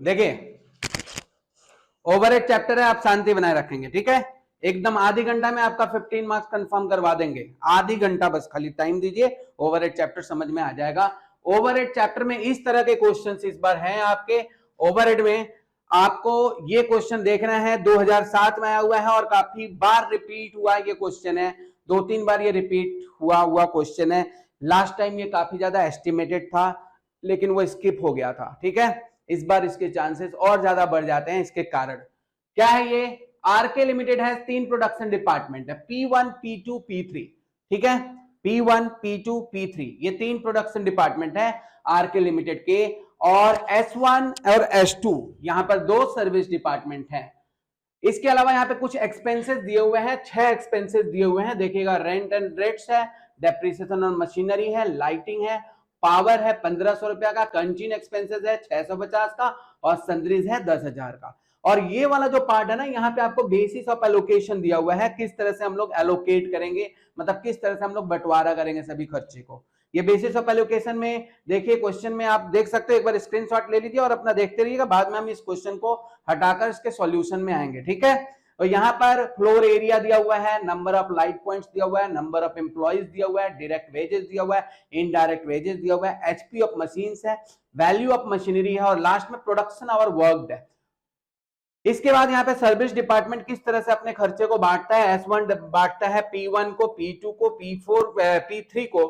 देखिए overhead chapter है, आप शांति बनाए रखेंगे, ठीक है। एकदम आधी घंटा में आपका 15 मार्क्स कंफर्म करवा देंगे, आधी घंटा बस खाली टाइम दीजिए, ओवरहेड चैप्टर समझ में आ जाएगा। ओवरहेड चैप्टर में इस तरह के क्वेश्चंस इस बार हैं आपके ओवरहेड में। आपको ये क्वेश्चन देखना है, 2007 में आया हुआ है और काफी बार रिपीट हुआ ये क्वेश्चन है, 2-3 बार ये रिपीट हुआ क्वेश्चन है। लास्ट टाइम ये काफी ज्यादा एस्टिमेटेड था लेकिन वो स्किप हो गया था, ठीक है। इस बार इसके चांसेस और ज्यादा बढ़ जाते हैं, इसके कारण क्या है ये, आरके लिमिटेड है 3 प्रोडक्शन डिपार्टमेंट है, P1 P2 P3, ठीक है। P1 P2 P3 ये 3 प्रोडक्शन डिपार्टमेंट है आरके लिमिटेड के, और S1 और S2 यहां पर 2 सर्विस डिपार्टमेंट है। इसके अलावा यहाँ पे कुछ एक्सपेंसेस दिए हुए हैं, 6 एक्सपेंसेस दिए हुए हैं, देखिएगा रेंट एंड रेट्स है, डेप्रिसिएशन ऑन मशीनरी है, लाइटिंग है, पावर है 1500 रुपया का, कंटीन एक्सपेंसेस है 650 का, और सैलरीज है 10,000 का। और ये वाला जो पार्ट है ना, यहाँ पे आपको बेसिस ऑफ एलोकेशन दिया हुआ है, किस तरह से हम लोग एलोकेट करेंगे, मतलब किस तरह से हम लोग बंटवारा करेंगे सभी खर्चे को। ये बेसिस ऑफ एलोकेशन में देखिए क्वेश्चन में आप देख सकते हो, एक बार स्क्रीनशॉट ले लीजिए और अपना देखते रहिएगा, बाद में हम इस क्वेश्चन को हटाकर इसके सॉल्यूशन में आएंगे, ठीक है। और यहाँ पर फ्लोर एरिया दिया हुआ है, नंबर ऑफ लाइट पॉइंट्स दिया हुआ है, नंबर ऑफ एम्प्लॉइज दिया हुआ है, डायरेक्ट वेजेस दिया हुआ है, इनडायरेक्ट वेजेस दिया हुआ है, एचपी ऑफ मशीन्स है, वैल्यू ऑफ मशीनरी है, और लास्ट में प्रोडक्शन आवर वर्कड है। इसके बाद यहाँ पे सर्विस डिपार्टमेंट किस तरह से अपने खर्चे को बांटता है, S1 बांटता है P1 को, P2 को, P4 P3 को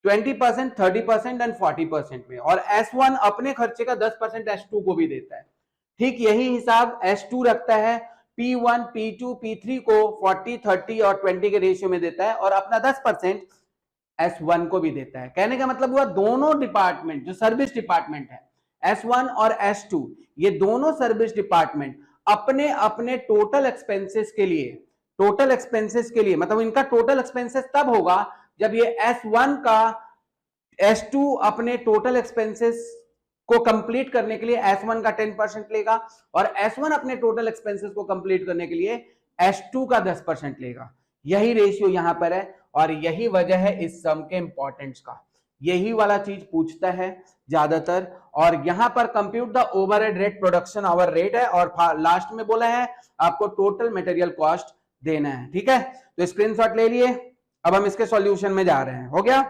20%, 30% एंड 40% में, और S1 अपने खर्चे का 10% S2 को भी देता है। ठीक यही हिसाब S2 रखता है, P1 P2 P3 को 40, 30 और 20 के रेशियो में देता है, और अपना 10% S1 को भी देता है। कहने का मतलब हुआ दोनों डिपार्टमेंट जो सर्विस डिपार्टमेंट है S1 और S2, ये दोनों सर्विस डिपार्टमेंट अपने अपने टोटल एक्सपेंसेस के लिए मतलब इनका टोटल एक्सपेंसेस तब होगा जब ये S1 का S2 अपने टोटल एक्सपेंसेस को कंप्लीट करने के लिए S1 का 10% लेगा, और S1 अपने टोटल एक्सपेंसेस को कंप्लीट करने के लिए S2 का 10% लेगा। यही रेशियो यहां पर है, और यही वजह है इस सम के इंपॉर्टेंस का, यही वाला चीज पूछता है ज्यादातर। और यहां पर compute the overhead rate production hour rate है, और लास्ट में बोला है आपको टोटल मटेरियल कॉस्ट देना है, ठीक है। तो स्क्रीनशॉट ले लिए, अब हम इसके सॉल्यूशन में जा रहे हैं, हो गया।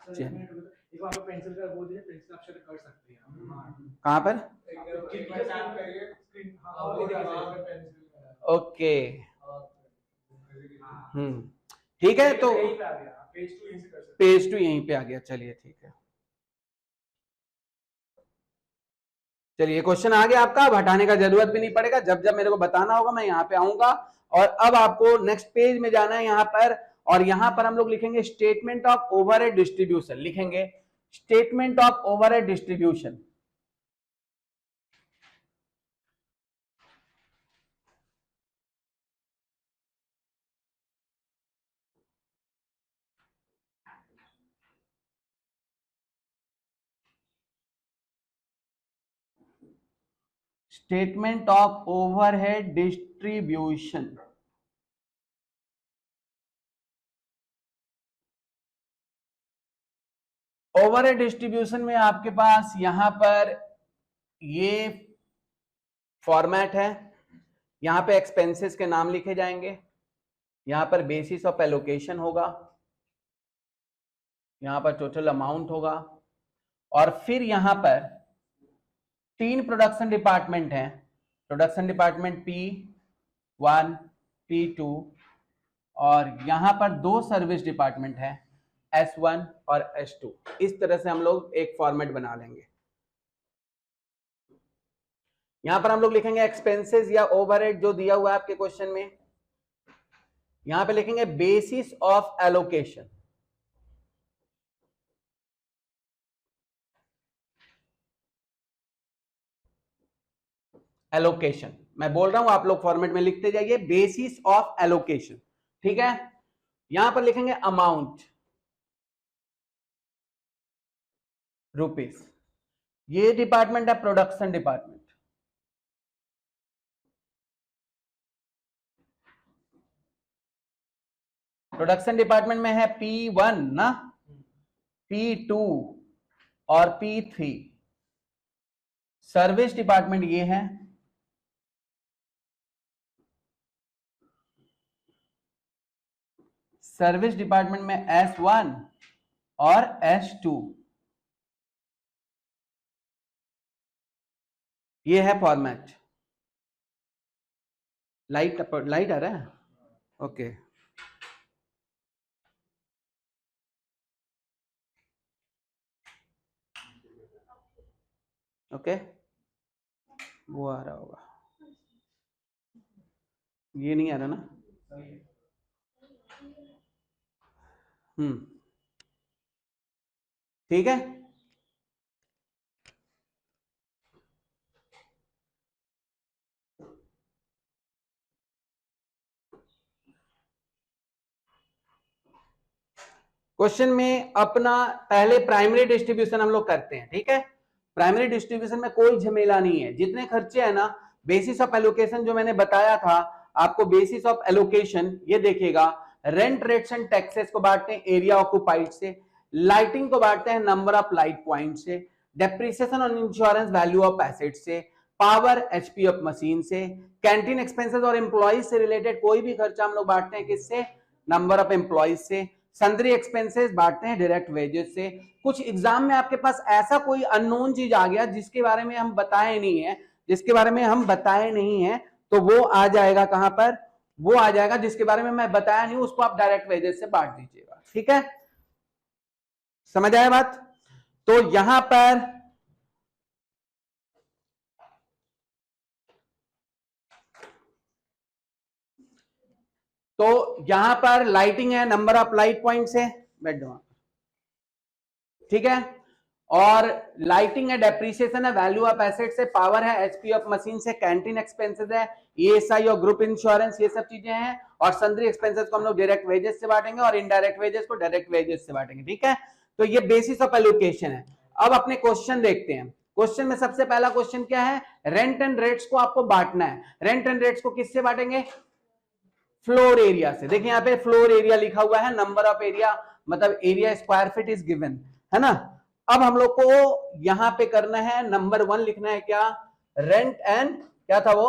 पेंसिल का वो दिए, पेंसिल अक्षर कर सकते हैं कहां पर, ओके ठीक है। तो पेज 2 यहीं पे आ गया, चलिए ठीक है। चलिए क्वेश्चन आ गया आपका, अब हटाने का जरूरत भी नहीं पड़ेगा, जब जब मेरे को बताना होगा मैं यहाँ पे आऊंगा। और अब आपको नेक्स्ट पेज में जाना है यहाँ पर, और यहाँ पर हम लोग लिखेंगे स्टेटमेंट ऑफ ओवरहेड डिस्ट्रीब्यूशन, लिखेंगे statement of overhead distribution. Statement of overhead distribution, overhead distribution में आपके पास यहां पर ये फॉर्मेट है, यहां पे एक्सपेंसेस के नाम लिखे जाएंगे, यहां पर बेसिस ऑफ एलोकेशन होगा, यहां पर टोटल अमाउंट होगा, और फिर यहां पर 3 प्रोडक्शन डिपार्टमेंट हैं, प्रोडक्शन डिपार्टमेंट P1 P2, और यहां पर 2 सर्विस डिपार्टमेंट है S1 और S2। इस तरह से हम लोग एक फॉर्मेट बना लेंगे। यहां पर हम लोग लिखेंगे एक्सपेंसेस या ओवरहेड जो दिया हुआ है आपके क्वेश्चन में, यहां पे लिखेंगे बेसिस ऑफ एलोकेशन, एलोकेशन मैं बोल रहा हूं, आप लोग फॉर्मेट में लिखते जाइए, बेसिस ऑफ एलोकेशन, ठीक है। यहां पर लिखेंगे अमाउंट रुपीस, ये डिपार्टमेंट है प्रोडक्शन डिपार्टमेंट, प्रोडक्शन डिपार्टमेंट में है P1 ना, P2 और P3, सर्विस डिपार्टमेंट ये है, सर्विस डिपार्टमेंट में S1 और S2, ये है फॉर्मेट। लाइट आ रहा है, ओके। ओके, वो आ रहा होगा, ये नहीं आ रहा ना। ठीक है, क्वेश्चन में अपना पहले प्राइमरी डिस्ट्रीब्यूशन हम लोग करते हैं, ठीक है। प्राइमरी डिस्ट्रीब्यूशन में कोई झमेला नहीं है, जितने खर्चे हैं ना, बेसिस ऑफ एलोकेशन जो मैंने बताया था आपको, बेसिस ऑफ एलोकेशन ये देखिएगा, रेंट रेट्स एंड टैक्सेस को बांटते हैं एरिया ऑक्युपाइड से, लाइटिंग को बांटते हैं नंबर ऑफ लाइट पॉइंट से, depreciation on insurance value of asset से, पावर एचपी ऑफ मशीन से, कैंटीन एक्सपेंसेस और एम्प्लॉइज से रिलेटेड कोई भी खर्चा हम लोग बांटते हैं किससे, नंबर ऑफ एम्प्लॉइज से, सन्ड्री एक्सपेंसेस बांटते हैं डायरेक्ट वेजेस से। कुछ एग्जाम में आपके पास ऐसा कोई अननोन चीज आ गया जिसके बारे में हम बताए नहीं है, तो वो आ जाएगा कहां पर, वो आ जाएगा जिसके बारे में मैं बताया नहीं, उसको आप डायरेक्ट वेजेस से बांट दीजिएगा, ठीक है। समझ आया बात। तो यहां पर लाइटिंग है नंबर ऑफ लाइट पॉइंट से, बैठ जाओ, ठीक है। और लाइटिंग है, डेप्रिसिएशन है वैल्यू ऑफ एसेट से, पावर है एचपी ऑफ मशीन से, कैंटीन एक्सपेंसेस है, ईएसआई और ग्रुप इंश्योरेंस, ये सब चीजें हैं। और सन्ड्री एक्सपेंसेस को हम लोग डायरेक्ट वेजेस से बांटेंगे और इनडायरेक्ट वेजेस को डायरेक्ट वेजेस से बांटेंगे, ठीक है। तो ये बेसिस ऑफ एलोकेशन है। अब अपने क्वेश्चन देखते हैं। क्वेश्चन में सबसे पहला क्वेश्चन क्या है, रेंट एंड रेट्स को आपको बांटना है। रेंट एंड रेट्स को किससे बांटेंगे, फ्लोर एरिया से। देखिए यहाँ पे फ्लोर एरिया लिखा हुआ है, नंबर ऑफ एरिया मतलब area square feet is given, है ना। अब हम लोग को यहां पे करना है, नंबर 1 लिखना है क्या, रेंट एंड, क्या था वो,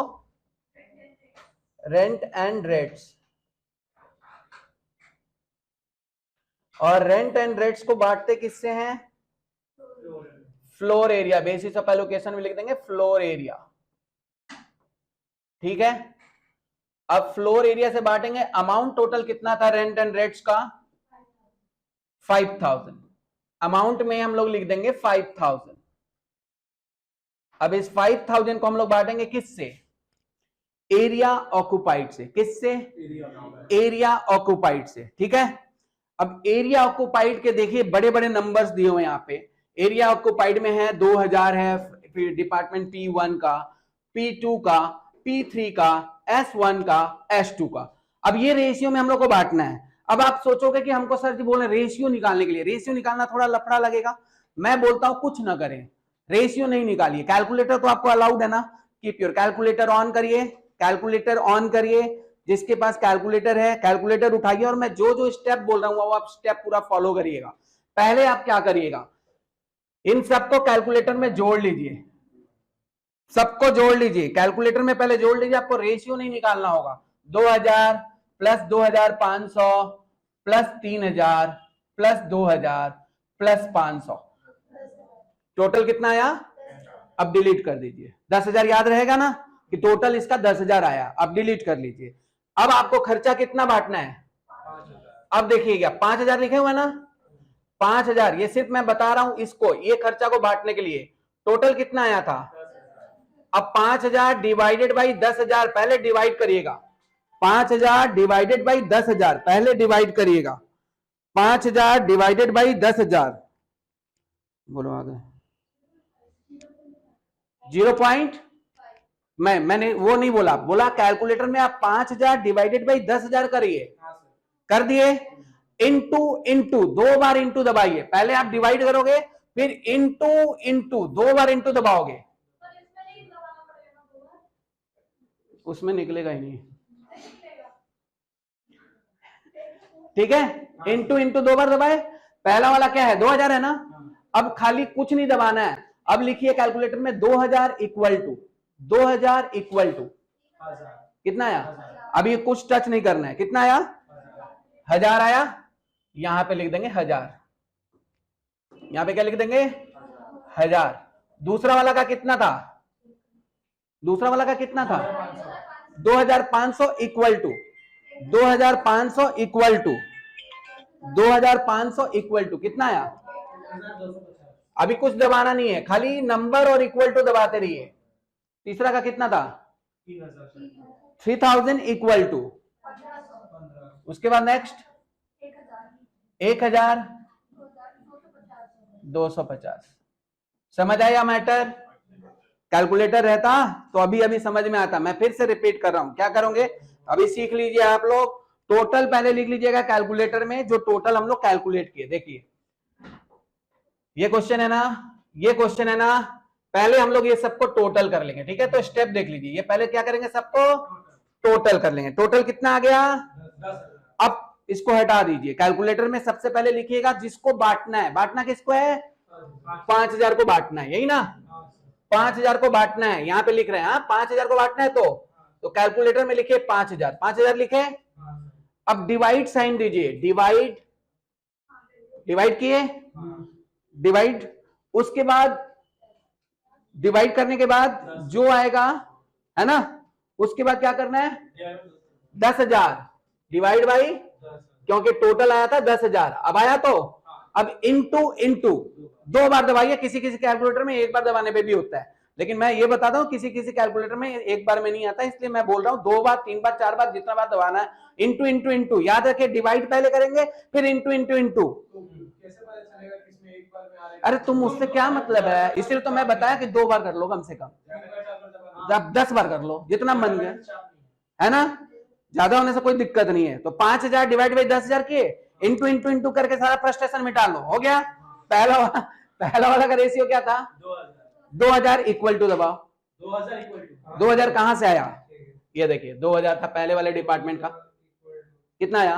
रेंट एंड रेट्स। और रेंट एंड रेट्स को बांटते किससे हैं, floor area. Basis of allocation में लिख देंगे फ्लोर एरिया, ठीक है। अब फ्लोर एरिया से बांटेंगे, अमाउंट टोटल कितना था रेंट एंड रेट्स का, 5000। अमाउंट में हम लोग लिख देंगे 5000। अब इस 5000 को हम लोग बांटेंगे किससे, एरिया ऑक्युपाइड से। किससे, एरिया ऑक्युपाइड से, ठीक है। अब एरिया ऑक्युपाइड के देखिए बड़े बड़े नंबर्स दिए हुए यहाँ पे। एरिया ऑक्युपाइड में है 2000 है, फिर डिपार्टमेंट P1 का, P2 का, P3 का, S1 का, S2 का। अब ये रेशियो में हम लोग को बांटना है। अब आप सोचोगे कि हमको सर जी बोले रेशियो निकालने के लिए, रेशियो निकालना थोड़ा लफड़ा लगेगा। मैं बोलता हूं कुछ ना करें, रेशियो नहीं निकालिए। कैलकुलेटर तो आपको अलाउड है ना, कीप योर कैलकुलेटर ऑन करिए, कैलकुलेटर ऑन करिए। जिसके पास कैलकुलेटर है कैलकुलेटर उठाइए, और मैं जो जो स्टेप बोल रहा हूं वो आप स्टेप पूरा फॉलो करिएगा। पहले आप क्या करिएगा, इन सबको कैलकुलेटर में जोड़ लीजिए, सबको जोड़ लीजिए कैलकुलेटर में, पहले जोड़ लीजिए। आपको रेशियो नहीं निकालना होगा। 2000 plus 2500 plus 3000 plus 2000 plus 500, total कितना आया। अब डिलीट कर दीजिए। 10,000 याद रहेगा ना कि टोटल इसका 10,000 आया। अब डिलीट कर लीजिए। अब आपको खर्चा कितना बांटना है, अब देखिएगा 5000 लिखे हुए ना, 5000, ये सिर्फ मैं बता रहा हूं इसको, ये खर्चा को बांटने के लिए। टोटल कितना आया था, अब 5000 डिवाइडेड बाई 10,000 पहले डिवाइड करिएगा। 5000 डिवाइडेड बाई 10,000 पहले डिवाइड करिएगा। 5000 डिवाइडेड बाई 10,000, बोलो आगे 0. मैंने वो नहीं बोला, बोला कैलकुलेटर में आप 5000 डिवाइडेड बाई 10,000 करिए। कर दिए, इंटू 2 बार इंटू दबाइए। पहले आप डिवाइड करोगे फिर इंटू 2 बार इंटू दबाओगे, उसमें निकलेगा ही नहीं, ठीक है। इंटू 2 बार दबाए। पहला वाला क्या है 2000 है ना। अब खाली कुछ नहीं दबाना है, अब लिखिए कैलकुलेटर में 2000 इक्वल टू 2000 इक्वल टू कितना आया? अब ये कुछ टच नहीं करना है, कितना आया? 1000 आया। यहां पे लिख देंगे 1000, यहां पे क्या लिख देंगे? 1000। दूसरा वाला का कितना था? दूसरा वाला का कितना था? 2500 equal to 2500 equal to 2500 equal to कितना आया? अभी कुछ दबाना नहीं है, खाली नंबर और इक्वल टू दबाते रहिए। तीसरा का कितना था? 3000 इक्वल टू, उसके बाद नेक्स्ट 1250। समझ आया मैटर? कैलकुलेटर रहता तो अभी अभी समझ में आता। मैं फिर से रिपीट कर रहा हूं, क्या करोगे अभी सीख लीजिए आप लोग। टोटल पहले लिख लीजिएगा कैलकुलेटर में, जो टोटल हम लोग कैलकुलेट किए। देखिए ये क्वेश्चन है ना, ये क्वेश्चन है ना, पहले हम लोग ये सबको टोटल कर लेंगे, ठीक है? तो स्टेप देख लीजिए, ये पहले क्या करेंगे, सबको टोटल कर लेंगे। टोटल कितना आ गया? अब इसको हटा दीजिए। कैलकुलेटर में सबसे पहले लिखिएगा जिसको बांटना है। बांटना किसको है? 5000 को बांटना है, यही ना? 5000 को बांटना है, यहां पे लिख रहे हैं। हाँ 5000 को बांटना है तो कैलकुलेटर में लिखिए 5000। 5000 लिखे। अब डिवाइड साइन दीजिए, डिवाइड, डिवाइड किए, डिवाइड। उसके बाद डिवाइड करने के बाद जो आएगा है ना, उसके बाद क्या करना है? 10,000 डिवाइड बाई, क्योंकि टोटल आया था 10,000। अब आया तो अब इनटू इनटू 2 बार दबाइए। किसी किसी कैलकुलेटर में 1 बार दबाने पे भी होता है, लेकिन मैं ये बताता हूं किसी किसी कैलकुलेटर में 1 बार में नहीं आता, इसलिए मैं बोल रहा हूं 2 बार, 3 बार, 4 बार, जितना बार दबाना है। इंटू इंटू इंटू, याद रखिए डिवाइड पहले करेंगे फिर इंटू इंटू इंटू। अरे तुम उससे क्या मतलब है, इसलिए तो मैं बताया कि 2 बार कर लो कम से कम, जब 10 बार कर लो जितना मन गया, है ना? ज्यादा होने से कोई दिक्कत नहीं है। तो 5000 डिवाइड बाई 10,000 किए, इंटू इंटू इंटू करके सारा फ्रस्ट्रेशन मिटा लो, हो गया। पहला वाला का रेशियो क्या था? 2000 इक्वल टू दबाओ। 2000 कहां से आया? ये देखिए 2000 था पहले वाले डिपार्टमेंट का, कितना आया?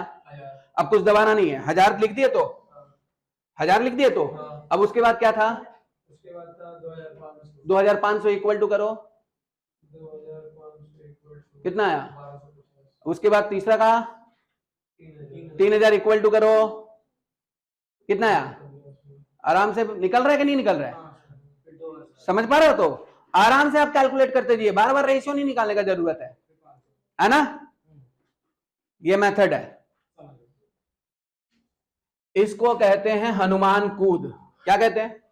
अब कुछ दबाना नहीं है, 1000 लिख दिए तो 1000 लिख दिए तो अब उसके बाद क्या था? उसके बाद था 2500 इक्वल टू करो, 2500 कितना आया? उसके बाद तीसरा का 3000 इक्वल टू करो, कितना आया? आराम से निकल रहा है कि नहीं निकल रहा है? समझ पा रहे हो? तो आराम से आप कैलकुलेट करते जाइए, बार बार रेशियो नहीं निकालने का जरूरत है ना? ये मेथड है, इसको कहते हैं हनुमान कूद। क्या कहते हैं?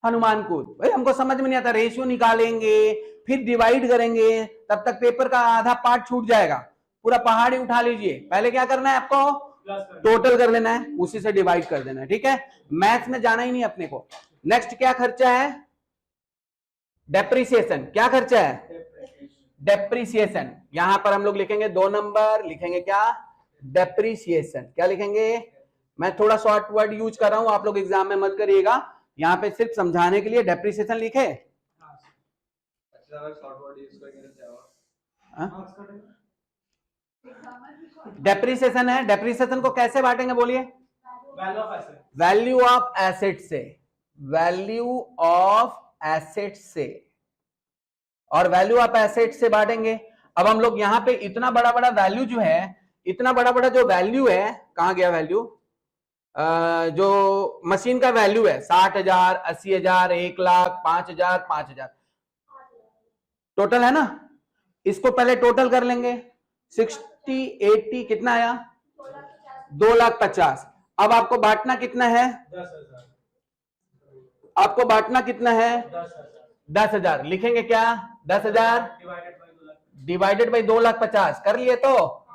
हनुमान कूद। भाई हमको समझ में नहीं आता, रेशियो निकालेंगे फिर डिवाइड करेंगे, तब तक पेपर का आधा पार्ट छूट जाएगा। पूरा पहाड़ ही उठा लीजिए, पहले क्या करना है आपको? टोटल कर लेना है, उसी से डिवाइड कर देना है, ठीक है? मैथ्स में जाना ही नहीं अपने को। नेक्स्ट क्या खर्चा है? डेप्रिसिएशन। क्या खर्चा है? डेप्रिसिएशन। यहां पर हम लोग लिखेंगे 2 नंबर, लिखेंगे क्या? डेप्रिसिएशन। क्या लिखेंगे? मैं थोड़ा शॉर्ट वर्ड यूज कर रहा हूं, आप लोग एग्जाम में मत करिएगा, यहां पे सिर्फ समझाने के लिए डेप्रिसिएशन लिखे। डेप्रिसिएशन है, डेप्रिसिएशन को कैसे बांटेंगे बोलिए? वैल्यू ऑफ एसेट से, वैल्यू ऑफ एसेट से, और वैल्यू ऑफ एसेट से बांटेंगे। अब हम लोग यहां पे इतना बड़ा बड़ा वैल्यू जो है, इतना बड़ा बड़ा जो वैल्यू है, कहां गया वैल्यू? जो मशीन का वैल्यू है 60,000, 80,000, 1,00,000, 5,000, 5,000 टोटल है ना। इसको पहले टोटल कर लेंगे, 60, 80 कितना आया? 2,50,000। अब आपको बांटना कितना है? 10,000। आपको बांटना कितना है? 10,000। लिखेंगे क्या? 10,000 डिवाइडेड बाई 2,50,000 कर लिए तो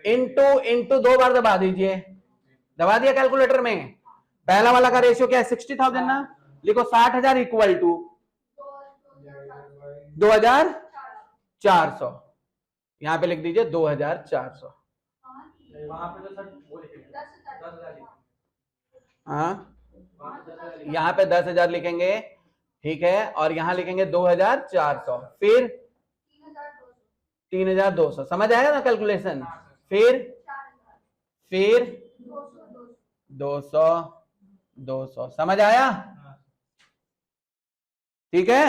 इंटू इंटू 2 बार दबा दीजिए। दबा दिया कैलकुलेटर में। पहला वाला का रेशियो क्या है? 60,000 ना, लिखो 60,000 इक्वल टू 2,400। यहां पे लिख दीजिए 2,400। हाँ यहां पे 10,000 लिखेंगे, ठीक है, और यहां लिखेंगे 2,400, फिर 3,200। समझ आया ना कैलकुलेशन? फिर 200, 200 समझ आया? ठीक है,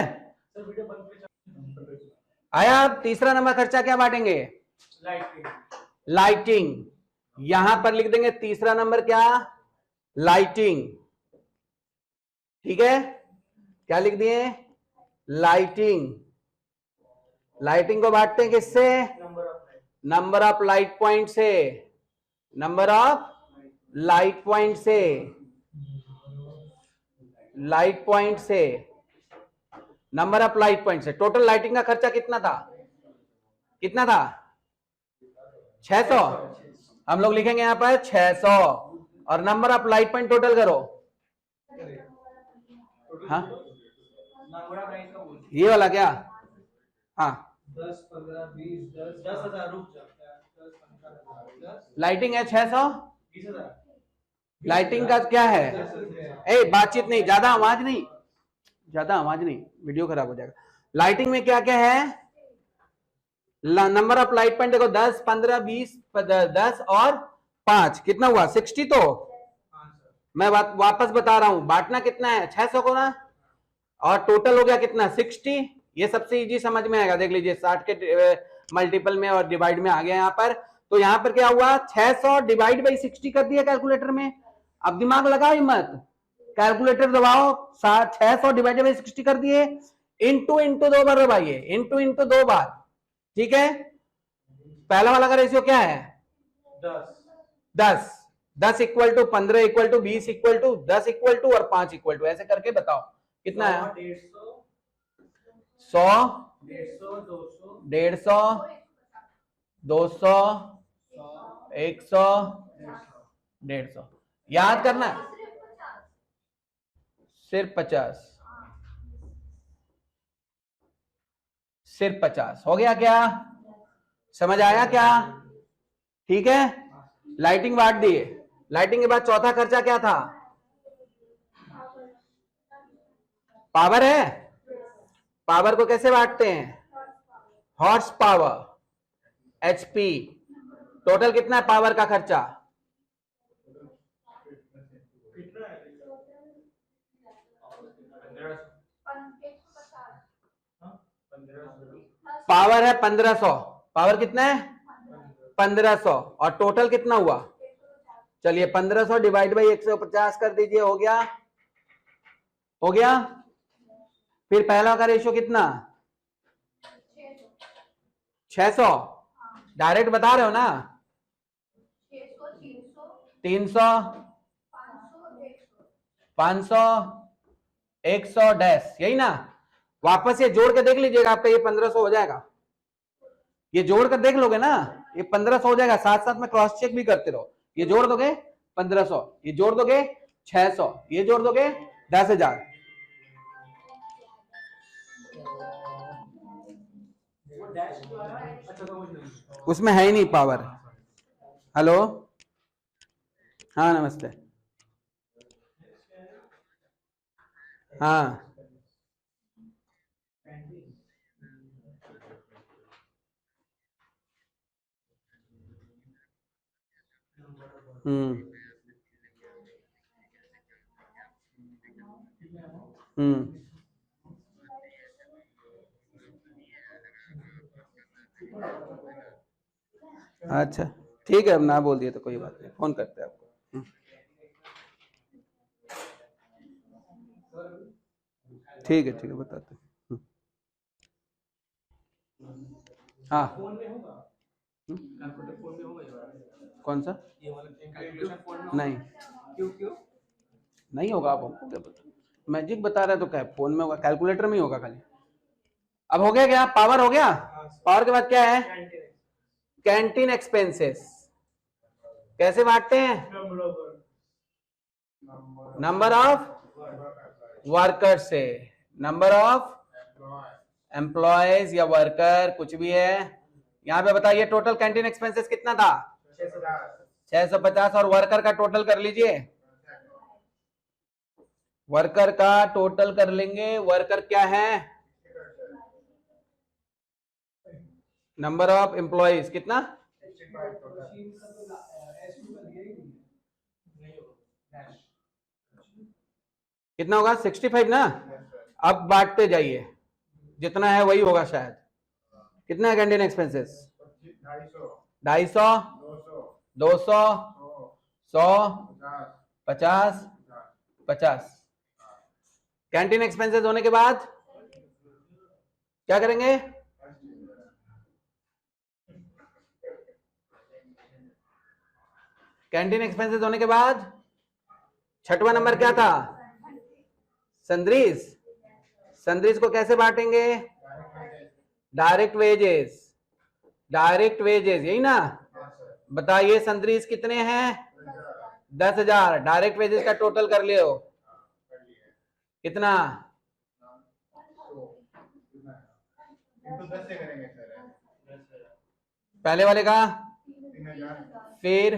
सर वीडियो बंद पे आया। अब तीसरा नंबर खर्चा क्या बांटेंगे? लाइटिंग। लाइटिंग। यहां पर लिख देंगे तीसरा नंबर क्या? लाइटिंग। ठीक है, क्या लिख दिए? लाइटिंग। लाइटिंग को बांटते हैं किससे? नंबर ऑफ लाइट पॉइंट से। नंबर ऑफ लाइट पॉइंट से। लाइट पॉइंट से, नंबर ऑफ लाइट पॉइंट से। टोटल लाइटिंग का खर्चा कितना था? कितना था? 600। हम लोग लिखेंगे यहां पर 600। और number of light point total करो। हाँ, ये वाला क्या? हाँ, 10 15 20 10 10,000 रुक जाता है। 10 15,000 लाइटिंग है 600। 20,000 लाइटिंग का क्या है? ए, बातचीत नहीं, ज्यादा आवाज नहीं, ज्यादा आवाज नहीं, वीडियो खराब हो जाएगा। लाइटिंग में क्या क्या है? नंबर ऑफ लाइट पॉइंट देखो, 10 15 20 10 और 5 कितना हुआ? 60। तो मैं वापस बता रहा हूं, बांटना कितना है? 600 को ना, और टोटल हो गया कितना? 60। ये सबसे इजी समझ में आएगा, देख लीजिए 60 के मल्टीपल में और डिवाइड में आ गया यहाँ पर। तो यहाँ पर क्या हुआ? 600 डिवाइड बाई 60 कर दिया कैलकुलेटर में। अब दिमाग लगाओ मत, कैलकुलेटर दबाओ। 600 डिवाइडेड बाई 60 कर दिए, इंटू इंटू 2 बार दबाइए, इंटू इंटू 2 बार। ठीक है, पहला वाला का रेशियो क्या है? 10। 10 equal to 15 equal to 20 equal to 10 equal to और 5 इक्वल टू, ऐसे करके बताओ कितना है? 100 150 200 100 150। याद करना है, सिर्फ 50, सिर्फ 50 हो गया क्या? समझ आया क्या? ठीक है, लाइटिंग बांट दिए। लाइटिंग के बाद चौथा खर्चा क्या था? पावर है। पावर को कैसे बांटते हैं? Horse power, HP. टोटल कितना है पावर का खर्चा? पावर है 1500। पावर कितना है? 1500। और टोटल कितना हुआ? चलिए 1500 डिवाइड बाई 150 कर दीजिए, हो गया? हो गया। फिर पहला का रेशियो कितना? 600। डायरेक्ट बता रहे हो ना? 300 500 100 डैश, यही ना? वापस ये जोड़ के देख लीजिएगा, आपका ये 1500 हो जाएगा। ये जोड़ कर देख लोगे ना, ये 1500 हो जाएगा। साथ साथ में क्रॉस चेक भी करते रहो। ये जोड़ दोगे 1500, ये जोड़ दोगे 600, ये जोड़ दोगे 10,000। उसमें है ही नहीं पावर। हेलो, हाँ नमस्ते। हाँ, हम्म हम्म, अच्छा ठीक है, अब ना बोल दिए तो कोई बात नहीं, फोन करते हैं आपको। ठीक है बताते हैं। हाँ, कौन सा? नहीं, नहीं होगा। आप हमको क्या पता, मैजिक बता रहा है तो क्या फोन में होगा? कैलकुलेटर में ही होगा खाली। अब हो गया क्या? पावर हो गया। पावर के बाद क्या है? Canteen expenses. कैसे बांटते हैं? नंबर ऑफ वर्कर से। नंबर ऑफ एम्प्लॉयज या वर्कर, कुछ भी है। यहां पे बताइए टोटल कैंटीन एक्सपेंसेस कितना था? 650। और वर्कर का टोटल कर लीजिए। वर्कर का टोटल कर लेंगे। वर्कर क्या है? नंबर ऑफ एम्प्लॉयज कितना? कितना होगा? 65 ना। अब बांटते जाइए, जितना है वही होगा शायद। कितना है कैंटीन एक्सपेंसेस? 250, 200, 100, 50, 50। कैंटीन एक्सपेंसेस होने के बाद क्या करेंगे? कैंटीन एक्सपेंसेस होने के बाद छठवां नंबर क्या था? संद्रीस। संद्रीस को कैसे बांटेंगे? Direct wages. डायरेक्ट वेजेस, यही ना? बताइए संद्रीस कितने हैं? 10,000। डायरेक्ट वेजेस का टोटल कर लियो कितना? पहले वाले का फिर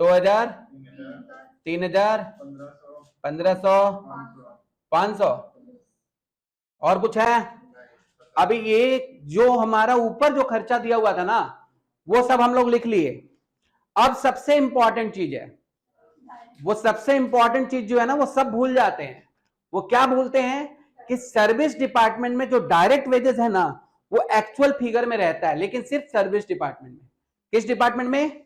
2,000, 3,000, 1,500, 500 और कुछ है? अभी ये जो हमारा ऊपर जो खर्चा दिया हुआ था ना, वो सब हम लोग लिख लिए। अब सबसे इंपॉर्टेंट चीज है, वो सबसे इंपॉर्टेंट चीज जो है ना, वो सब भूल जाते हैं। वो क्या भूलते हैं कि सर्विस डिपार्टमेंट में जो डायरेक्ट वेजेस है ना, वो एक्चुअल फिगर में रहता है, लेकिन सिर्फ सर्विस डिपार्टमेंट में। किस डिपार्टमेंट में?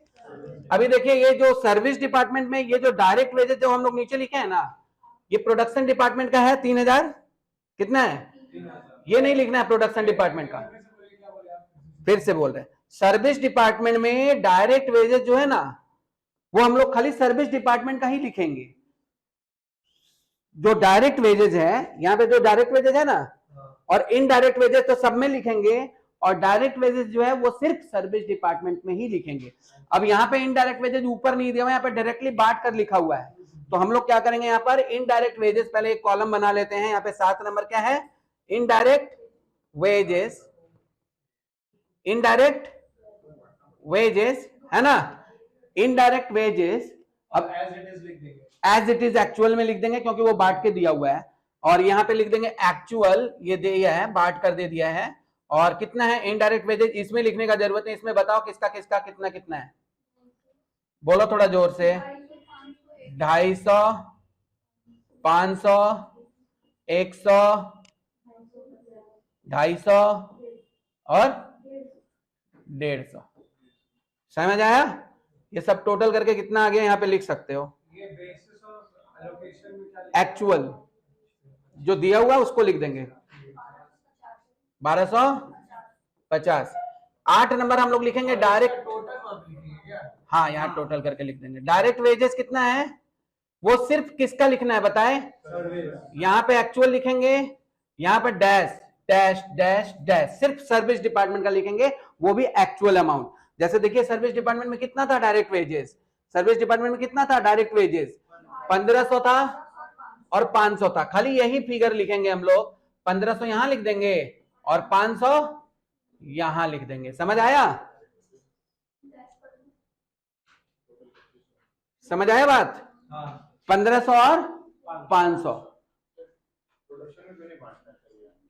अभी देखिए, ये जो सर्विस डिपार्टमेंट में ये जो डायरेक्ट वेजेस जो हम लोग नीचे लिखे हैं ना, ये प्रोडक्शन डिपार्टमेंट का है 3,000। कितना है? ये नहीं लिखना है प्रोडक्शन डिपार्टमेंट का। फिर से बोल रहे हैं, सर्विस डिपार्टमेंट में डायरेक्ट वेजेस जो है ना, वो हम लोग खाली सर्विस डिपार्टमेंट का ही लिखेंगे। जो डायरेक्ट वेजेस है, यहां पे जो डायरेक्ट वेजेस है ना, और इनडायरेक्ट वेजेस तो सब में लिखेंगे, और डायरेक्ट वेजेस जो है वो सिर्फ सर्विस डिपार्टमेंट में ही लिखेंगे। अब यहाँ पे इनडायरेक्ट वेजेस ऊपर नहीं दिया हुआ, यहाँ पे डायरेक्टली बांट कर लिखा हुआ है। तो हम लोग क्या करेंगे, यहाँ पर इनडायरेक्ट वेजेस पहले एक कॉलम बना लेते हैं। यहाँ पे 7 नंबर क्या है? Indirect wages. इनडायरेक्ट वेजेस है ना? इनडायरेक्ट वेजेस अब एज इट इज एक्चुअल में लिख देंगे, क्योंकि वो बांट के दिया हुआ है। और यहाँ पे लिख देंगे एक्चुअल, ये दिया है, बांट कर दे दिया है। और कितना है इनडायरेक्ट वेजेस, इसमें लिखने का जरूरत नहीं, इसमें बताओ किसका किसका कितना कितना है। बोलो थोड़ा जोर से। 250, 500, 100, 250 और 150। समझ आया? ये सब टोटल करके कितना आ गया यहाँ पे लिख सकते हो। ये बेसिस ऑफ एलोकेशन में क्या एक्चुअल जो दिया हुआ उसको लिख देंगे 1250। 8 नंबर हम लोग लिखेंगे डायरेक्ट। हाँ, यहाँ टोटल करके लिख देंगे। डायरेक्ट वेजेस कितना है, वो सिर्फ किसका लिखना है बताएं? यहाँ पे एक्चुअल लिखेंगे, यहाँ पे डैश डैश डैश डैश, सिर्फ सर्विस डिपार्टमेंट का लिखेंगे, वो भी एक्चुअल अमाउंट। जैसे देखिए, सर्विस डिपार्टमेंट में कितना था डायरेक्ट वेजेस? सर्विस डिपार्टमेंट में कितना था डायरेक्ट वेजेस? 1,500 था और 500 था। खाली यही फिगर लिखेंगे हम लोग। 1,500 यहां लिख देंगे और 500 यहां लिख देंगे। समझ आया? समझ आया बात? 1,500 और 500।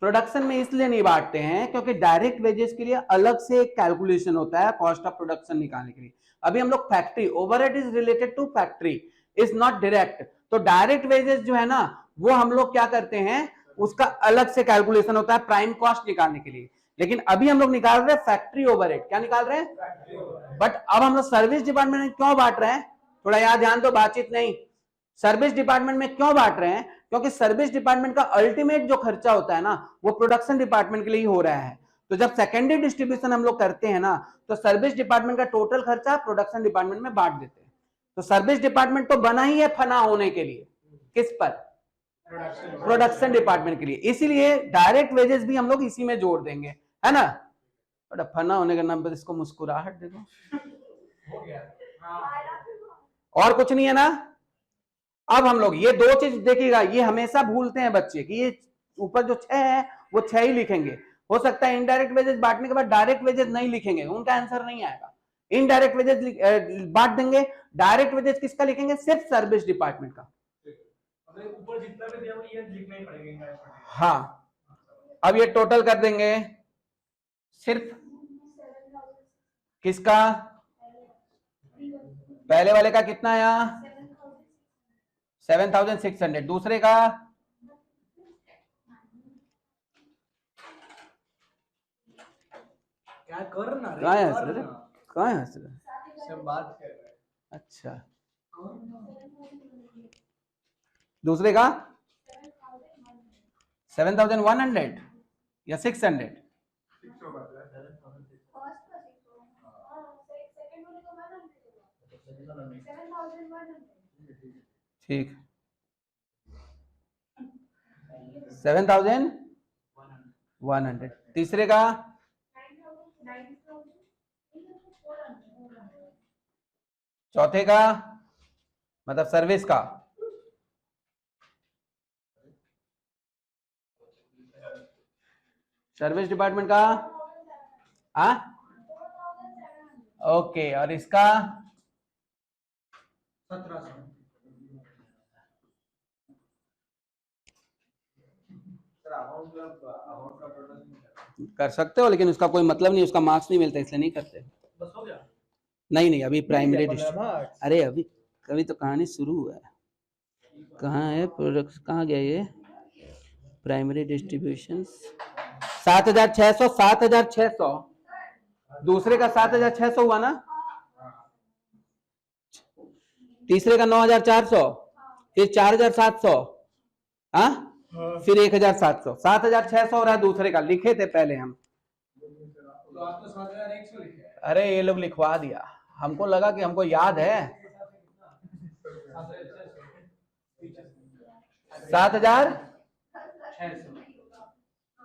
प्रोडक्शन में इसलिए नहीं बांटते हैं क्योंकि डायरेक्ट वेजेस के लिए अलग से एक कैलकुलेशन होता है कॉस्ट ऑफ प्रोडक्शन निकालने के लिए। अभी हम लोग factory, overhead is related to factory, is not direct. तो डायरेक्ट वेजेस जो है ना, वो हम लोग क्या करते हैं, उसका अलग से कैलकुलेशन होता है प्राइम कॉस्ट निकालने के लिए। लेकिन अभी हम लोग निकाल रहे हैं फैक्ट्री ओवरहेड। क्या निकाल रहे हैं? बट अब हम लोग सर्विस डिपार्टमेंट में क्यों बांट रहे हैं? थोड़ा याद ध्यान दो, बातचीत नहीं। सर्विस डिपार्टमेंट में क्यों बांट रहे हैं? क्योंकि सर्विस डिपार्टमेंट का अल्टीमेट जो खर्चा होता है ना, वो प्रोडक्शन डिपार्टमेंट के लिए ही हो रहा है। तो जब सेकेंडरी डिस्ट्रीब्यूशन हम लोग करते हैं ना, तो सर्विस डिपार्टमेंट का टोटल खर्चा प्रोडक्शन डिपार्टमेंट में बांट देते हैं। तो सर्विस डिपार्टमेंट तो बना ही है फना होने के लिए, किस पर? प्रोडक्शन डिपार्टमेंट के लिए। इसीलिए डायरेक्ट वेजेस भी हम लोग इसी में जोड़ देंगे, है ना? बड़ा फना होने का नाम पर इसको मुस्कुराहट देखो, हो गया। और कुछ नहीं है ना। अब हम लोग ये दो चीज देखिएगा, ये हमेशा भूलते हैं बच्चे कि ये ऊपर जो 6 है वो 6 ही लिखेंगे। हो सकता है इनडायरेक्ट वेजेस बांटने के बाद डायरेक्ट वेजेस नहीं लिखेंगे, उनका आंसर नहीं आएगा। इनडायरेक्ट वेजेस बांट देंगे, डायरेक्ट वेजेस किसका लिखेंगे? सिर्फ सर्विस डिपार्टमेंट का। ऊपर जितना भी दिया हुआ ये लिखना ही पड़ेगा। हाँ, अब ये टोटल कर देंगे सिर्फ किसका? पहले वाले का कितना आया? 7,600। दूसरे का क्या करना रे, कहाँ है हंस रहे? करना। कहाँ है हंस रहे? सब बात कर रहे हैं। अच्छा, दूसरे का 7,100 या 600? ठीक, 7,100। तीसरे का चौथे का मतलब सर्विस का सर्विस डिपार्टमेंट का हाँ ओके, और इसका 1700। कर सकते हो, लेकिन उसका कोई मतलब नहीं, उसका मार्क्स नहीं मिलता, इसलिए नहीं करते। बस हो गया। नहीं नहीं, अभी प्राइमरी 15 marks। अरे अभी कभी तो कहानी शुरू हुआ है। कहाँ है प्रोडक्ट, कहाँ गया ये प्राइमरी डिस्ट्रीब्यूशन? 7,600, 7,600। दूसरे का 7,600 हुआ ना, तीसरे का 9,400, फिर 4,700, हाँ फिर 1,700, 7,600 हो रहा है दूसरे का, लिखे थे पहले हम। तो आप तो 7,100 लिखे हैं। अरे ये लोग लिखवा दिया, हमको लगा कि हमको याद है। 7,000,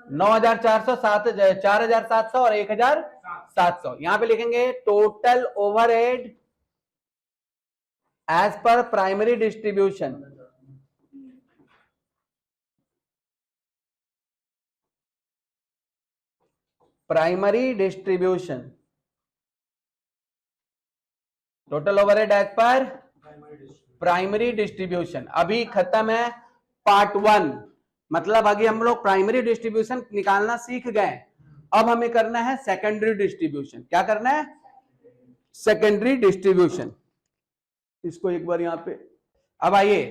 9,400, 4,700 और 1,700। यहां पे लिखेंगे total overhead as per primary distribution. Primary distribution, total overhead as per primary distribution. अभी खत्म है पार्ट 1, मतलब आगे हम लोग प्राइमरी डिस्ट्रीब्यूशन निकालना सीख गए। अब हमें करना है सेकेंडरी डिस्ट्रीब्यूशन। क्या करना है? Secondary distribution. इसको एक बार यहां पे, अब आइए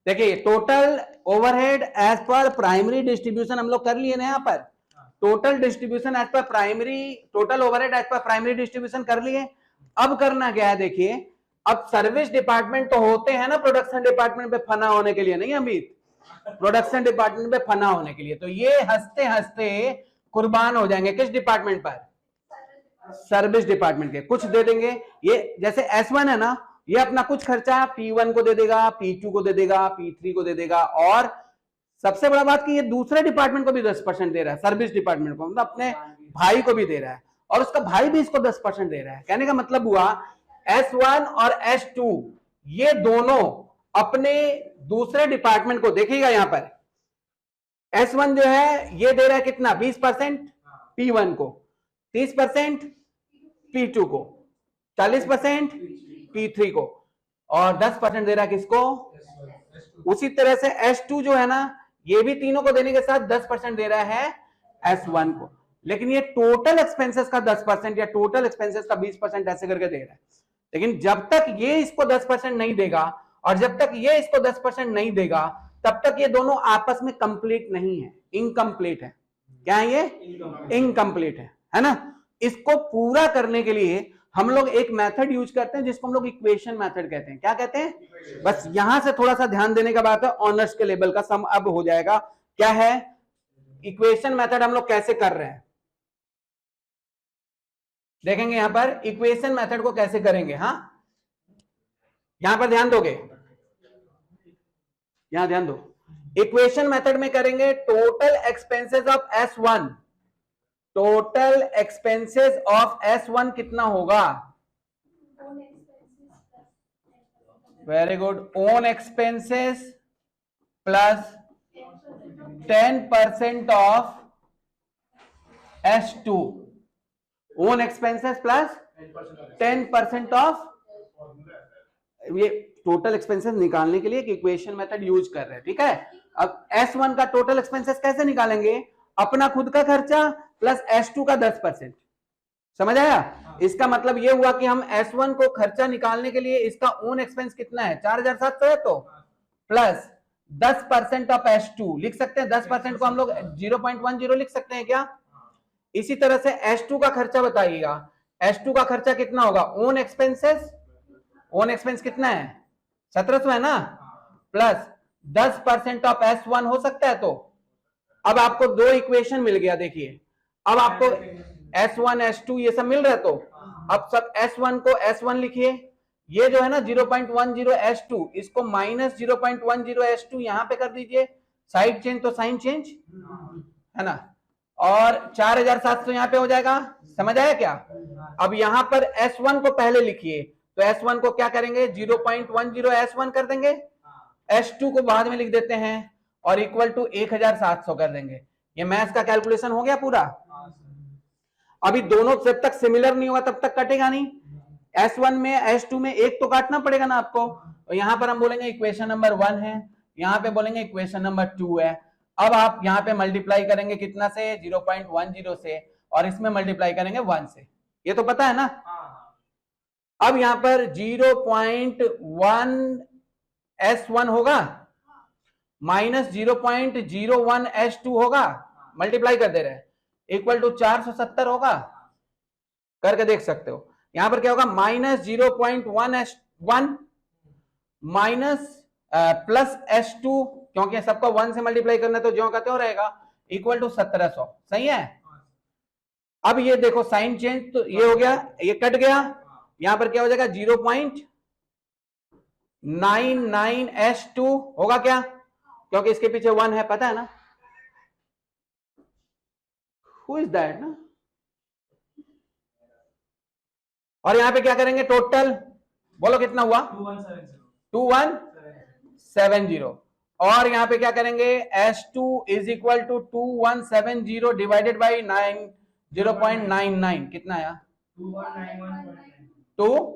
देखिए, total overhead as per primary distribution हम लोग कर लिए ना। यहां पर total distribution as per primary, total overhead as per primary distribution कर लिए। अब करना क्या है देखिए, अब सर्विस डिपार्टमेंट तो होते हैं ना प्रोडक्शन डिपार्टमेंट पे फना होने के लिए, नहीं अमित? प्रोडक्शन डिपार्टमेंट पे फना होने के लिए, तो ये हंसते हंसते कुर्बान हो जाएंगे किस डिपार्टमेंट पर? सर्विस डिपार्टमेंट के। कुछ दे देंगे, ये जैसे S1 है ना, ये अपना कुछ खर्चा P1 को दे देगा, P2 को दे देगा, P3 को दे देगा, और सबसे बड़ा बात कि ये दूसरे डिपार्टमेंट को भी 10% दे रहा है, सर्विस डिपार्टमेंट को, मतलब अपने भाई को भी दे रहा है, और उसका भाई भी इसको 10% दे रहा है। कहने का मतलब हुआ S1 और S2 ये दोनों अपने दूसरे डिपार्टमेंट को, देखिएगा यहां पर S1 जो है ये दे रहा है कितना? 20% P1 को, 30% P2 को, 40% P3 को, और 10% दे रहा है किसको? उसी तरह से S2 जो है ना, ये भी तीनों को देने के साथ 10% दे रहा है S1 को। लेकिन ये टोटल एक्सपेंसेस का 10% या टोटल एक्सपेंसेस का 20% ऐसे करके दे रहा है। लेकिन जब तक ये इसको 10% नहीं देगा और जब तक ये इसको 10% नहीं देगा, तब तक ये दोनों आपस में कंप्लीट नहीं है, इनकम्प्लीट है। क्या है ये? इनकम्प्लीट है ना? इसको पूरा करने के लिए हम लोग एक मेथड यूज करते हैं जिसको हम लोग इक्वेशन मेथड कहते हैं। क्या कहते हैं? बस यहां से थोड़ा सा ध्यान देने का बात है, ऑनर्स के लेवल का सम अब हो जाएगा। क्या है इक्वेशन मेथड? हम लोग कैसे कर रहे हैं देखेंगे यहां पर। इक्वेशन मेथड को कैसे करेंगे, हाँ यहां पर ध्यान दोगे, यहां ध्यान दो। इक्वेशन मेथड में करेंगे total expenses of S1, total expenses of S1 कितना होगा? Very good, own expenses plus 10% of S2, own expenses plus 10% of, ये टोटल एक्सपेंसेस निकालने के लिए एक इक्वेशन मेथड यूज कर रहे हैं, ठीक है। अब S1 का टोटल एक्सपेंसेस कैसे निकालेंगे? अपना खुद का खर्चा प्लस S2 का 10%, समझ आया? इसका मतलब ये हुआ कि हम S1 को खर्चा निकालने के लिए इसका ओन एक्सपेंस कितना है? 4,700 है, तो प्लस 10% ऑफ S2 लिख सकते हैं। 10% को हम लोग 0.10 लिख सकते हैं क्या? इसी तरह से S2 का खर्चा बताइएगा। S2 का खर्चा कितना होगा? ओन एक्सपेंसेस, ओन एक्सपेंस कितना है? 1700 है ना, प्लस 10% ऑफ S1 हो सकता है। तो अब आपको दो इक्वेशन मिल गया। देखिए अब आपको S1 S2 ये सब मिल रहा है। तो अब सब S1 को S1 लिखिए, ये जो है ना 0.10 S2, इसको माइनस 0.10 S2 यहां पे कर दीजिए। साइड चेंज तो साइन चेंज है ना, और 4700 यहां पे हो जाएगा। समझ आया क्या? अब यहां पर S1 को पहले लिखिए, तो S1 को क्या करेंगे? 0.10 S1 कर देंगे, S2 को बाद में लिख देते हैं और इक्वल टू 1700 कर देंगे। ये मैथ्स का कैलकुलेशन हो गया पूरा। अभी दोनों जब तक सिमिलर नहीं होगा तब तक कटेगा नहीं। S1 में S2 में एक तो काटना पड़ेगा ना आपको। और यहां पर हम बोलेंगे इक्वेशन नंबर 1 है, यहां पे बोलेंगे इक्वेशन नंबर 2 है। अब आप यहां पे मल्टीप्लाई करेंगे कितना से? 0.10 से, और इसमें मल्टीप्लाई करेंगे 1 से। ये तो पता है ना। अब यहां पर 0.1 S1 होगा माइनस 0.01 S2 होगा, मल्टीप्लाई कर दे रहे हैं, इक्वल टू 470 होगा। करके देख सकते हो। यहां पर क्या होगा? Minus 0.1 S1 minus plus S2, क्योंकि सबका 1 से मल्टीप्लाई करना है तो जो कहते हो रहेगा, इक्वल टू 1700। सही है। अब ये देखो साइन चेंज, तो ये हो गया, ये कट गया। यहां पर क्या हो जाएगा? 0.99 S2 होगा क्या? क्योंकि इसके पीछे 1 है, पता है ना। हु इज दैट ना। और यहां पे क्या करेंगे? टोटल बोलो कितना हुआ? 2170। और यहां पे क्या करेंगे? S2 is equal to 2170 divided by 0.99 कितना आया? 2191.9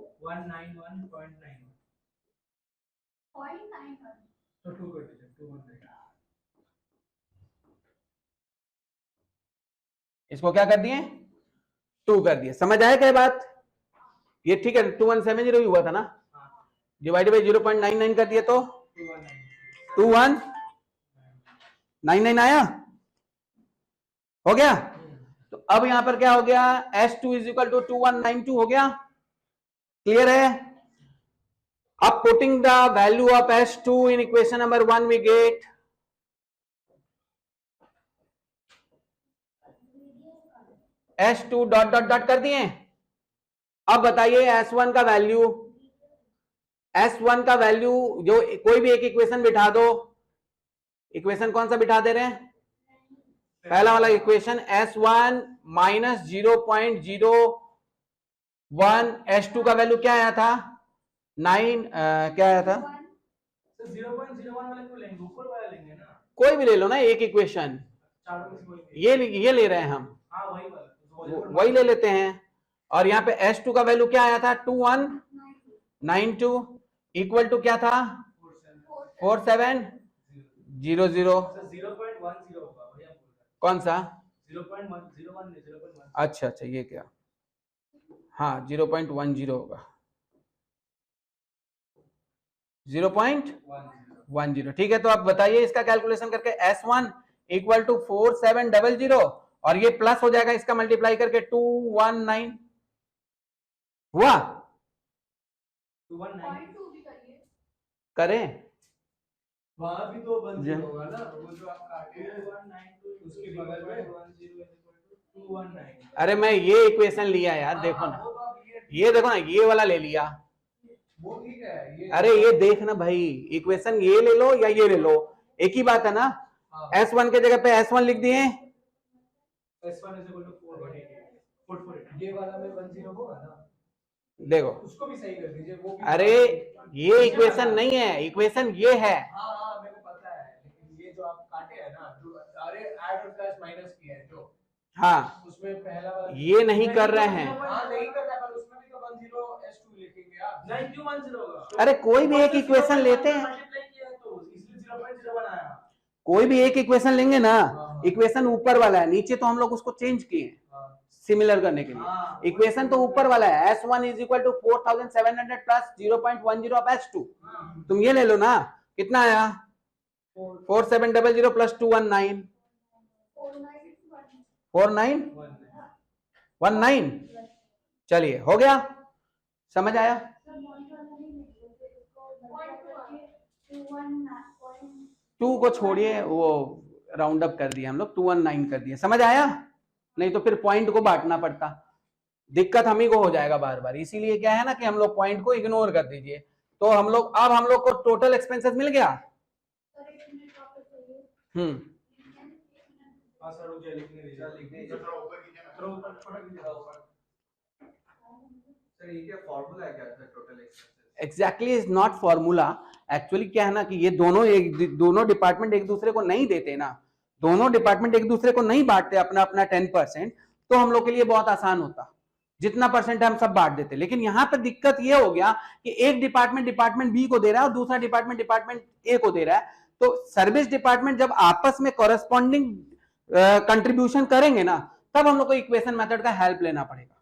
इसको क्या कर दिए? 2 कर दिए। समझ आया क्या बात? ये ठीक है, 2170 ही हुआ था ना, डिवाइडेड बाई 0.99 कर दिए तो 2199 आया। हो गया। तो अब यहां पर क्या हो गया? S2 इज इक्वल टू 2192 हो गया। क्लियर है? अब putting the value of S2 in equation number 1 we get S2 dot dot dot कर दिए। अब बताइए S1 का वैल्यू, S1 का वैल्यू जो कोई भी एक इक्वेशन बिठा दो। इक्वेशन कौन सा बिठा दे रहे हैं? पहला वाला इक्वेशन S1 माइनस 0.01 S2 का वैल्यू क्या आया था? 9 क्या आया था? 0.01 वाले को लेंगे, ऊपर वाला लेंगे ना। कोई भी ले लो ना एक इक्वेशन, ये ले रहे हैं हम। हाँ वही ले लेते हैं। और यहाँ पे S2 का वैल्यू क्या आया था? 2192 इक्वल टू क्या था? 4700। 0.10 होगा, कौन सा? 0.101 अच्छा अच्छा, ये क्या? हाँ 0.10 होगा, 0.10। ठीक है। तो आप बताइए इसका कैलकुलेशन करके। S1 इक्वल टू 4700 और ये प्लस हो जाएगा इसका मल्टीप्लाई करके 219 हुआ। 219 करें वहां भी तो 10 होगा ना, वो जो आप काटे 219 उसके बगल में 219। अरे मैं ये इक्वेशन लिया यार, देखो ना, ये देखो ना, ये वाला ले लिया। वो ठीक है। अरे ये देख ना भाई, इक्वेशन ये ले लो या ये ले लो, एक ही बात है ना। S1 के जगह पे S1 लिख दिए। S1 is equal to 448। ये वाला में 10 होगा ना, देखो उसको भी सही कर दीजिए। वो भी अरे ये इक्वेशन नहीं है, इक्वेशन ये है। हाँ मेरे को पता है, लेकिन ये जो आप काटे हैं ना, जो अरे ऐड और प्लस माइनस किया है जो, हाँ उसमें पहला वाला ये नहीं कर रहे हैं। हाँ नहीं कर रहा, पर उसमें भी तो 10 S2 लिखेंगे आप। नहीं, क्यों 10 होगा? अरे कोई भी एक इक्वेशन लेते हैं, मल्टीप्लाई किया है तो इसलिए 0.01 आया। कोई भी एक इक्वेशन लेंगे ना, इक्वेशन ऊपर वाला है, नीचे तो हम लोग उसको चेंज किए सिमिलर करने के लिए। इक्वेशन तो ऊपर वाला है, S1 is equal to 4700 plus 0.10 of S2। तुम ये ले लो ना, कितना आया? 4700 प्लस 219 49 19। चलिए हो गया, समझ आया। 2 को छोड़िए, वो राउंड अप कर दिया हम लोग, 219 कर दिया, समझ आया। नहीं तो फिर पॉइंट को बांटना पड़ता, दिक्कत हम ही को हो जाएगा बार बार। इसीलिए क्या है ना कि हम लोग पॉइंट को इग्नोर कर दीजिए। तो हम लोग, अब हम लोग को टोटल एक्सपेंसेस मिल गया। हाँ सर, रुकिए, लिखने दीजिए। थोड़ा ऊपर सर, ये क्या फॉर्मूला है क्या total expenses? Exactly is not formula. Actually क्या है ना कि ये दोनों डिपार्टमेंट एक दूसरे को नहीं देते ना, दोनों डिपार्टमेंट एक दूसरे को नहीं बांटते अपना अपना 10%, तो हम लोग के लिए बहुत आसान होता, जितना परसेंट हम सब बांट देते। लेकिन यहां पर दिक्कत ये हो गया कि एक डिपार्टमेंट बी को दे रहा है और दूसरा डिपार्टमेंट ए को दे रहा है। तो सर्विस डिपार्टमेंट जब आपस में कॉरेस्पॉन्डिंग कंट्रीब्यूशन करेंगे ना, तब हम लोग को इक्वेशन मेथड का हेल्प लेना पड़ेगा,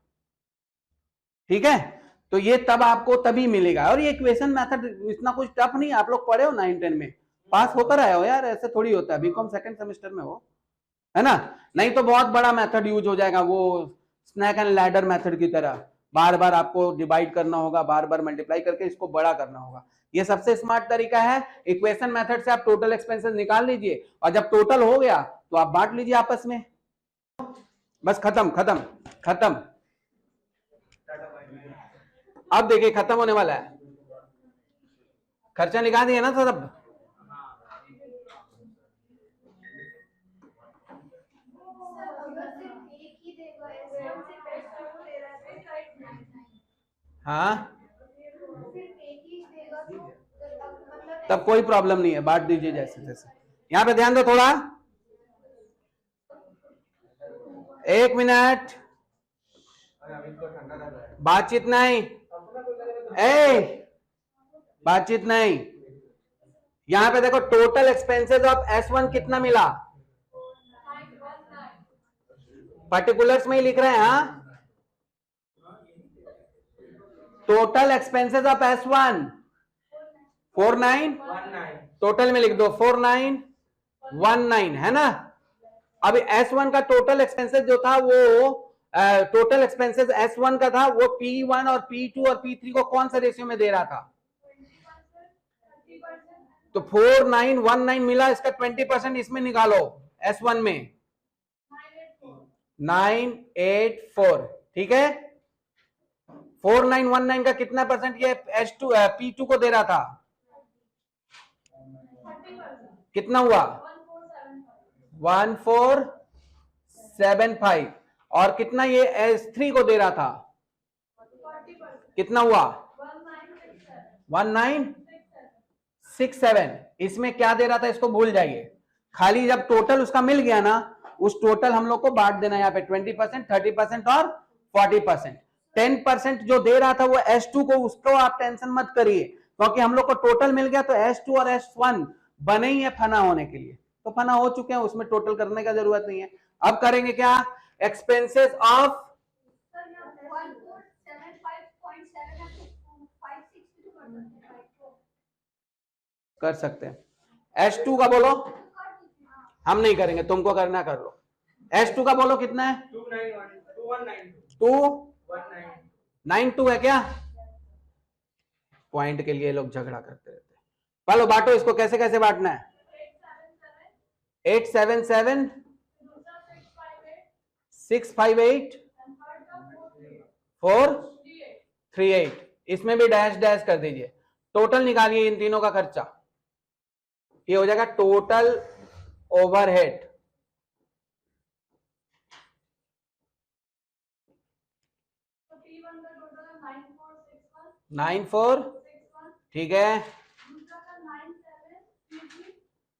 ठीक है। तो ये तब आपको तभी मिलेगा। और ये इक्वेशन मेथड इतना कुछ टफ नहीं, आप लोग पढ़े हो 9-10 में, पास होकर आए हो यार, ऐसे थोड़ी होता है, बीकॉम सेकंड सेमेस्टर में हो, है ना। नहीं तो बहुत बड़ा मेथड यूज हो जाएगा, वो स्नैक एंड लैडर मेथड की तरह, बार बार आपको डिवाइड करना होगा, बार बार मल्टीप्लाई करके इसको बड़ा करना होगा। ये सबसे स्मार्ट तरीका है, इक्वेशन मेथड से आप टोटल एक्सपेंसेस निकाल लीजिए, और जब टोटल हो गया तो आप बांट लीजिए आपस में, बस खत्म खत्म खत्म। अब देखिए खत्म होने वाला है, खर्चा निकाल दिया ना सब। हाँ तब कोई प्रॉब्लम नहीं है, बांट दीजिए जैसे जैसे। यहां पे ध्यान दो थोड़ा, 1 मिनट, बातचीत नहीं, बातचीत नहीं। यहां पे देखो टोटल एक्सपेंसेस ऑफ S1 कितना मिला, पर्टिकुलर्स में ही लिख रहे हैं। हाँ, total expenses of S1 49, total में लिख दो 4919, है ना। अभी S1 का टोटल एक्सपेंसेस जो था वो टोटल एक्सपेंसेस S1 का था, वो P1 और P2 और P3 को कौन सा रेशियो में दे रहा था, तो 4919 मिला, इसका 20% इसमें निकालो, S1 में 984, ठीक है। 4919 का कितना परसेंट ये H2 P2 को दे रहा था, कितना हुआ 1475, और कितना ये S3 को दे रहा था, कितना हुआ 1967। इसमें क्या दे रहा था इसको भूल जाइए, खाली जब टोटल उसका मिल गया ना, उस टोटल हम लोग को बांट देना, यहाँ पे 20%, 30% और 40%। 10% जो दे रहा था वो S2 को, उसको आप टेंशन मत करिए, क्योंकि हम लोग को टोटल मिल गया, तो S2 और S1 बने ही है फना होने के लिए, तो फना हो चुके हैं, उसमें टोटल करने का जरूरत नहीं है। अब करेंगे क्या, एक्सपेंसेस ऑफ, कर सकते हैं। S2 का बोलो, हम नहीं करेंगे, तुमको करना कर लो। S2 का बोलो कितना है, 292 है क्या, पॉइंट के लिए लोग झगड़ा करते रहते हैं। चलो बांटो इसको, कैसे कैसे बांटना है, 877 658 438, इसमें भी डैश डैश कर दीजिए। टोटल निकालिए इन तीनों का खर्चा, ये हो जाएगा टोटल ओवरहेड, नाइन फोर, ठीक है,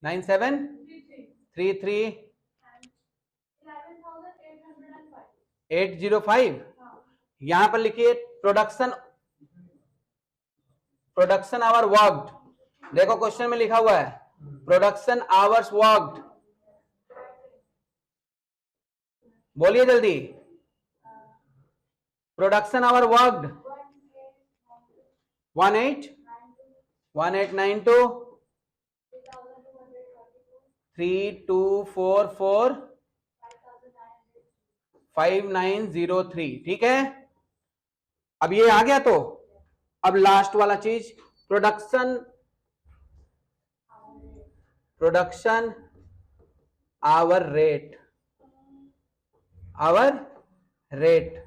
9733 805। यहां पर लिखिए प्रोडक्शन आवर वर्कड, देखो क्वेश्चन में लिखा हुआ है प्रोडक्शन आवर्स वर्कड, बोलिए जल्दी, प्रोडक्शन आवर वर्कड 1892 3244 5903, ठीक है। अब ये आ गया, तो अब लास्ट वाला चीज, production hour rate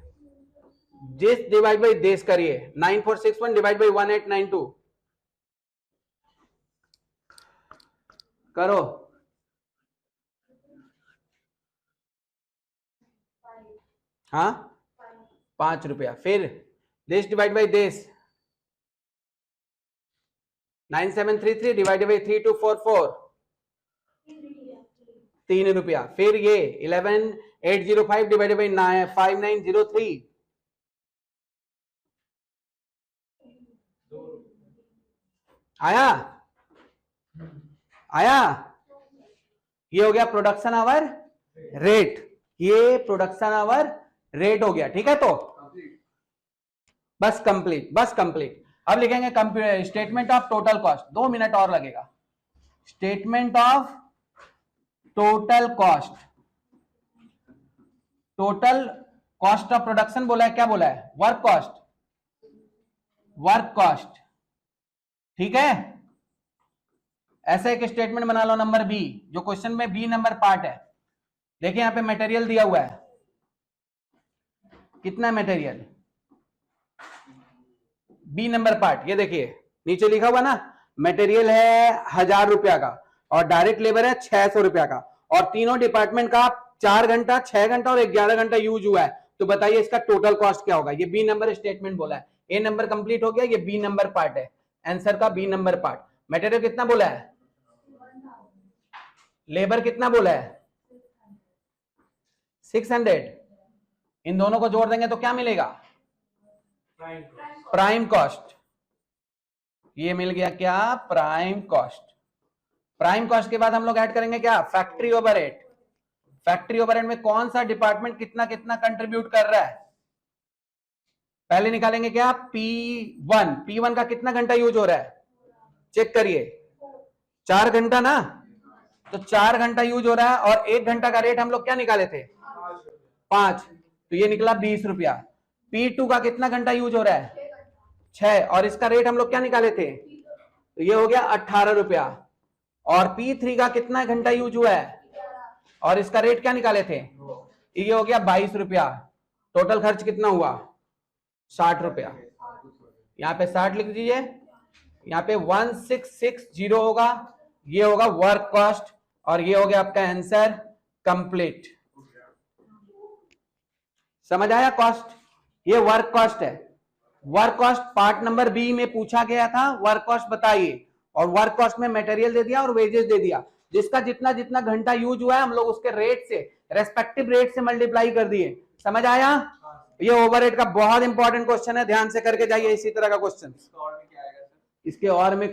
this divide by this करिए, 9461 डिवाइड बाई 1892 करो। हाँ, 5 रुपया। फिर this divide by this, 9733 divide by 3244, 3 रुपया। फिर ये 11805 डिवाइडेड बाई 5903, आया ये हो गया प्रोडक्शन आवर रेट, ये प्रोडक्शन आवर रेट हो गया, ठीक है। तो बस कंप्लीट। अब लिखेंगे statement of total cost, 2 minute और लगेगा। Statement of total cost of production बोला है, क्या बोला है? वर्क कॉस्ट, ठीक है। ऐसा एक स्टेटमेंट बना लो नंबर बी, जो क्वेश्चन में बी नंबर पार्ट है। देखिए यहां पे मटेरियल दिया हुआ है, कितना मटेरियल, बी नंबर पार्ट, ये देखिए नीचे लिखा हुआ ना, मटेरियल है 1000 रुपया का और डायरेक्ट लेबर है 600 रुपया का, और तीनों डिपार्टमेंट का 4 घंटा, 6 घंटा और 11 घंटा यूज हुआ है। तो बताइए इसका टोटल कॉस्ट क्या होगा? ये बी नंबर स्टेटमेंट बोला है। ए नंबर कंप्लीट हो गया, ये बी नंबर पार्ट है, आंसर का बी नंबर पार्ट। मटेरियल कितना बोला है? लेबर कितना बोला है? 600। इन दोनों को जोड़ देंगे तो क्या मिलेगा? Prime cost. ये मिल गया क्या? Prime cost. प्राइम कॉस्ट के बाद हम लोग ऐड करेंगे क्या? Factory overhead. फैक्ट्री ओवरहेड में कौन सा डिपार्टमेंट कितना कितना कंट्रीब्यूट कर रहा है? पहले निकालेंगे क्या? P1 का कितना घंटा यूज हो रहा है? चेक करिए, 4 घंटा ना, तो 4 घंटा यूज हो रहा है, और 1 घंटा का रेट हम लोग क्या निकाले थे? 5, तो ये निकला 20 रुपया। P2 का कितना घंटा यूज हो रहा है? 6, और इसका रेट हम लोग क्या निकाले थे? तो ये हो गया 18 रुपया। और P3 का कितना घंटा यूज हुआ है और इसका रेट क्या निकाले थे? ये हो गया 22 रुपया। टोटल खर्च कितना हुआ? 60 रुपया। यहाँ पे 60 लिख दीजिए, यहाँ पे 1660 होगा, ये होगा वर्क कॉस्ट, और ये हो गया आपका आंसर कंप्लीट। समझ आया? कॉस्ट, ये वर्क कॉस्ट है। Work cost part number B में पूछा गया था, वर्क कॉस्ट बताइए, और वर्क कॉस्ट में मटेरियल दे दिया और वेजेस दे दिया। जिसका जितना जितना घंटा यूज हुआ है हम लोग उसके रेट से, रेस्पेक्टिव रेट से मल्टीप्लाई कर दिए। समझ आया? ये ओवरहेड का बहुत इंपॉर्टेंट क्वेश्चन है, ध्यान से करके जाइए इसी तरह का क्वेश्चन। इसके और में